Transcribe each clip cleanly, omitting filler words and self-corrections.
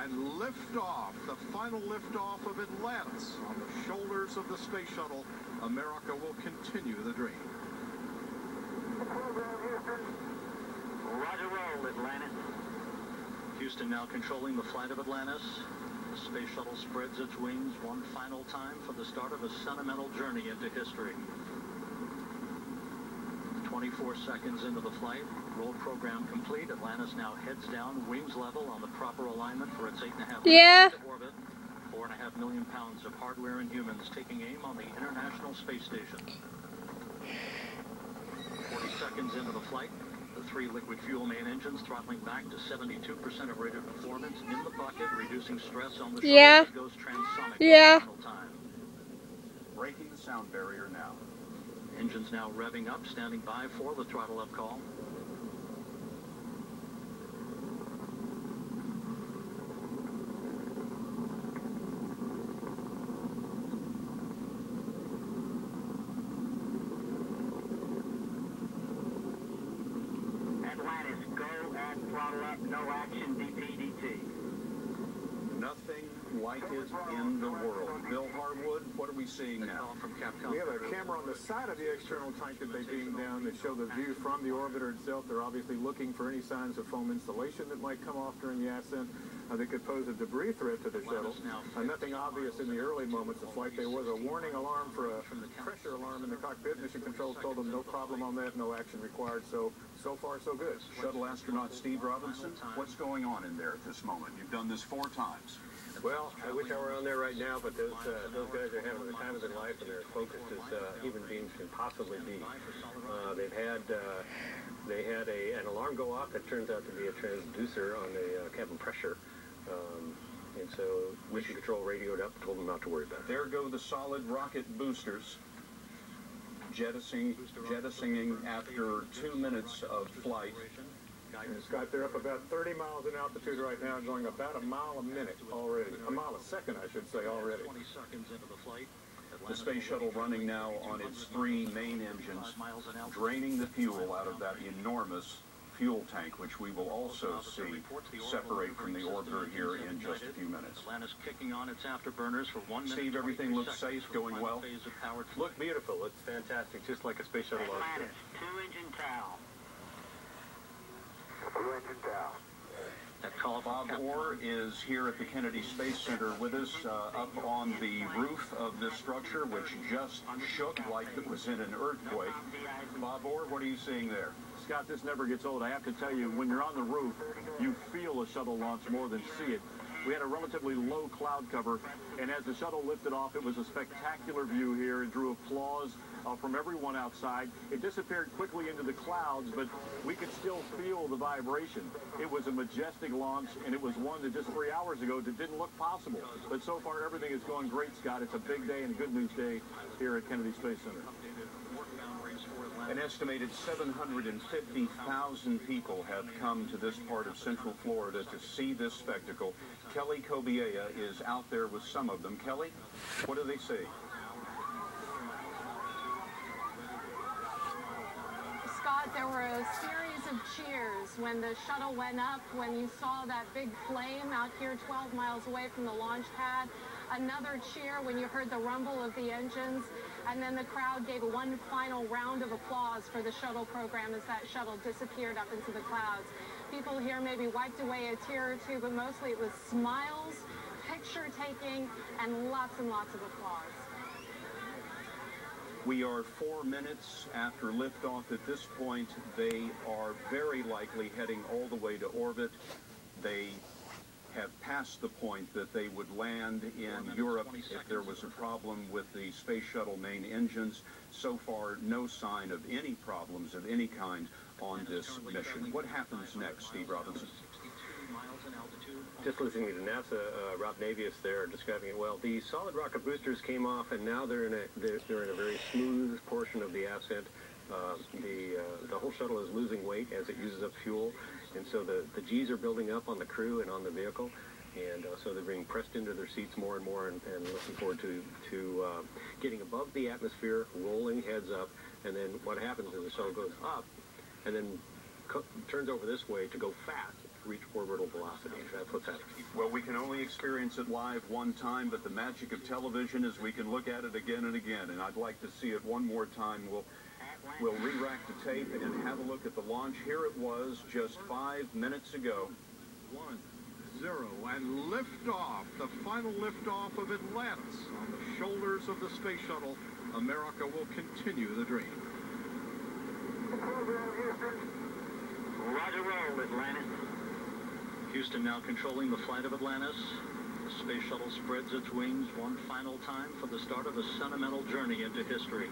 And liftoff, the final liftoff of Atlantis on the shoulders of the space shuttle. America will continue the dream. Roger, roll, Atlantis. Houston now controlling the flight of Atlantis. The space shuttle spreads its wings one final time for the start of a sentimental journey into history. 24 seconds into the flight, roll program complete. Atlantis now heads down, wings level on the proper alignment for its 8.5 minutes of orbit. 4.5 million pounds of hardware and humans taking aim on the International Space Station. 40 seconds into the flight, the 3 liquid fuel main engines throttling back to 72% of rated performance in the bucket, reducing stress on the shuttle as it goes transonic for the final time. Breaking the sound barrier now. Engines now revving up, standing by for the throttle up call. Atlantis, go and throttle up, no action, DPDT. Nothing like it in the world. Bill Harwood, what are we seeing now? We have a camera on the side of the external tank that they beam down that show the view from the orbiter itself. They're obviously looking for any signs of foam insulation that might come off during the ascent that could pose a debris threat to the shuttle. Nothing obvious in the early moments of flight. There was a warning alarm for a pressure alarm in the cockpit. Mission Control told them no problem on that, no action required. So far, so good. Shuttle astronaut Steve Robinson, what's going on in there at this moment? You've done this 4 times. Well, I wish I were on there right now, but those guys are having the time of their life, and they're as focused as human beings can possibly be. They had an alarm go off that turns out to be a transducer on the cabin pressure, and so Mission Control radioed up and told them not to worry about it. There go the solid rocket boosters, jettisoning after 2 minutes of flight. And Scott, they're up about 30 miles in altitude right now, going about a mile a minute already. A mile a second, I should say, already. 20 seconds into the flight. The space shuttle running now on its 3 main engines, draining the fuel out of that enormous fuel tank, which we will also see separate from the orbiter here in just a few minutes. Atlantis kicking on its afterburners for 1 minute. Steve, everything looks safe, going well? Look beautiful. It's fantastic, just like a space shuttle ought to. Atlantis, 2-engine towel. 2-engine towel. That call Bob Orr is here at the Kennedy Space Center with us, up on the roof of this structure, which just shook like it was in an earthquake. Bob Orr, what are you seeing there? Scott, this never gets old. I have to tell you, when you're on the roof, you feel a shuttle launch more than see it. We had a relatively low cloud cover, and as the shuttle lifted off, it was a spectacular view here. It drew applause from everyone outside. It disappeared quickly into the clouds, but we could still feel the vibration. It was a majestic launch, and it was one that just 3 hours ago that didn't look possible. But so far, everything is going great, Scott. It's a big day and a good news day here at Kennedy Space Center. An estimated 750,000 people have come to this part of Central Florida to see this spectacle. Kelly Kobiea is out there with some of them. Kelly, what do they say? Scott, there were a series of cheers when the shuttle went up, when you saw that big flame out here 12 miles away from the launch pad. Another cheer when you heard the rumble of the engines, and then the crowd gave one final round of applause for the shuttle program as that shuttle disappeared up into the clouds. People here maybe wiped away a tear or two, but mostly it was smiles, picture-taking, and lots of applause. We are 4 minutes after liftoff at this point. They are very likely heading all the way to orbit. They have passed the point that they would land in Europe if there was a problem with the space shuttle main engines. So far, no sign of any problems of any kind on this mission. What happens next, Steve Robinson? Just listening to NASA, Rob Navius there describing it well. The solid rocket boosters came off, and now they're in a very smooth portion of the ascent. The whole shuttle is losing weight as it uses up fuel, and so the G's are building up on the crew and on the vehicle, and so they're being pressed into their seats more and more, and looking forward to getting above the atmosphere, rolling heads up, and then what happens is the shuttle goes up, and then turns over this way to go fast. reach orbital velocity. That's what's happening. Well, we can only experience it live one time, but the magic of television is we can look at it again and again, and I'd like to see it one more time. We'll re-rack the tape and have a look at the launch. Here it was just 5 minutes ago. 1-0, and liftoff, the final liftoff of Atlantis on the shoulders of the space shuttle. America will continue the dream. Roger roll, Atlantis. Houston now controlling the flight of Atlantis. The space shuttle spreads its wings one final time for the start of a sentimental journey into history.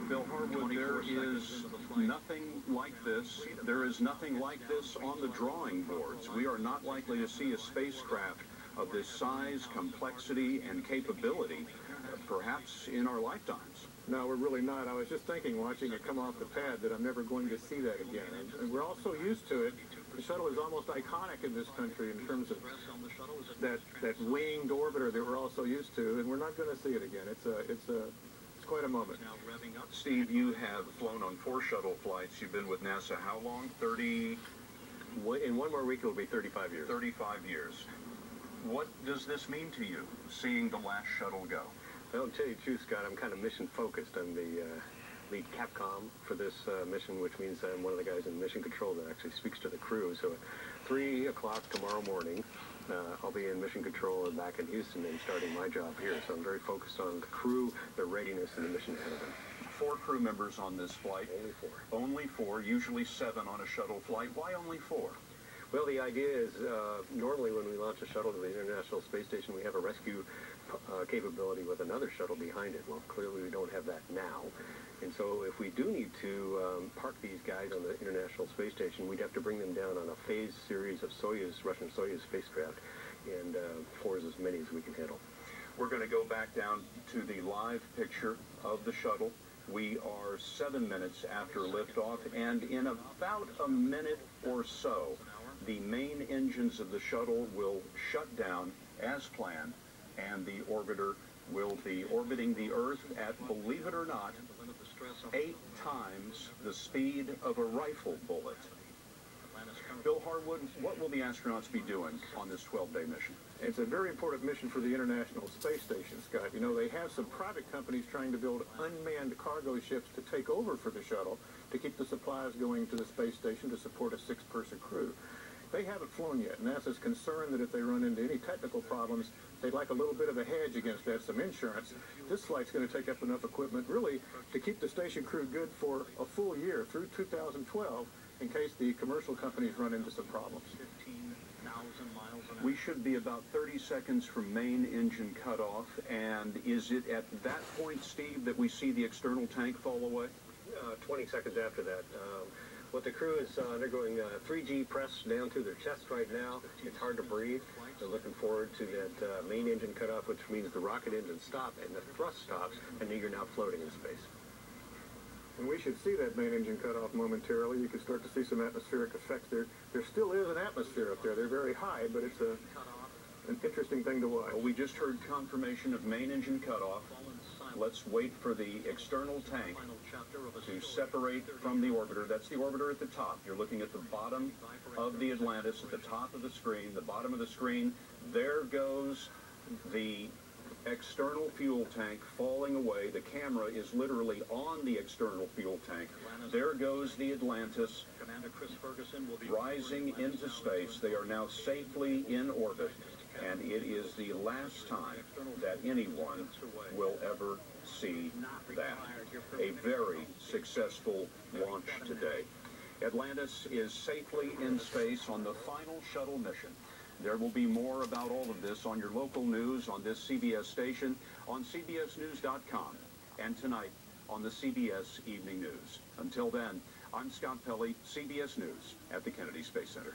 Bill Harwood, there is nothing like this. There is nothing like this on the drawing boards. We are not likely to see a spacecraft of this size, complexity, and capability, perhaps in our lifetimes. No, we're really not. I was just thinking, watching it come off the pad, that I'm never going to see that again. And we're all so used to it. The shuttle is almost iconic in this country in terms of that winged orbiter that we're all so used to, and we're not going to see it again. It's quite a moment. Steve, you have flown on 4 shuttle flights. You've been with NASA how long? 30? In one more week, it will be 35 years. 35 years. What does this mean to you, seeing the last shuttle go? Well, to tell you the truth, Scott, I'm kind of mission focused. I'm the lead Capcom for this mission, which means I'm one of the guys in mission control that actually speaks to the crew. So at 3 o'clock tomorrow morning, I'll be in mission control and back in Houston and starting my job here. So I'm very focused on the crew, their readiness, and the mission ahead of them. 4 crew members on this flight. Only 4. Only 4, usually 7 on a shuttle flight. Why only 4? Well, the idea is normally when we launch a shuttle to the International Space Station, we have a rescue capability with another shuttle behind it. Well, clearly we don't have that now. And so if we do need to park these guys on the International Space Station, we'd have to bring them down on a phased series of Russian Soyuz spacecraft, and 4 is as many as we can handle. We're going to go back down to the live picture of the shuttle. We are 7 minutes after liftoff, and in about a minute or so, the main engines of the shuttle will shut down as planned, and the orbiter will be orbiting the Earth at, believe it or not, 8 times the speed of a rifle bullet. Bill Harwood, what will the astronauts be doing on this 12-day mission? It's a very important mission for the International Space Station, Scott. You know, they have some private companies trying to build unmanned cargo ships to take over for the shuttle to keep the supplies going to the space station to support a 6-person crew. They haven't flown yet. NASA's concerned that if they run into any technical problems, they'd like a little bit of a hedge against that, some insurance. This flight's going to take up enough equipment, really, to keep the station crew good for a full year through 2012 in case the commercial companies run into some problems. We should be about 30 seconds from main engine cutoff, and is it at that point, Steve, that we see the external tank fall away? 20 seconds after that. What the crew is undergoing 3G press down through their chest right now. It's hard to breathe. They're looking forward to that main engine cutoff, which means the rocket engine stop and the thrust stops, and you're now floating in space. And we should see that main engine cut off momentarily. You can start to see some atmospheric effects there. There still is an atmosphere up there. They're very high, but it's an interesting thing to watch. Well, we just heard confirmation of main engine cutoff. Let's wait for the external tank to separate from the orbiter. That's the orbiter at the top. You're looking at the bottom of the Atlantis, at the top of the screen, the bottom of the screen. There goes the external fuel tank falling away. The camera is literally on the external fuel tank. There goes the Atlantis rising into space. They are now safely in orbit, and it is the last time that anyone will ever see that. A very successful launch today. Atlantis is safely in space on the final shuttle mission. There will be more about all of this on your local news on this CBS station, on CBSNews.com, and tonight on the CBS Evening News. Until then, I'm Scott Pelley, CBS News at the Kennedy Space Center.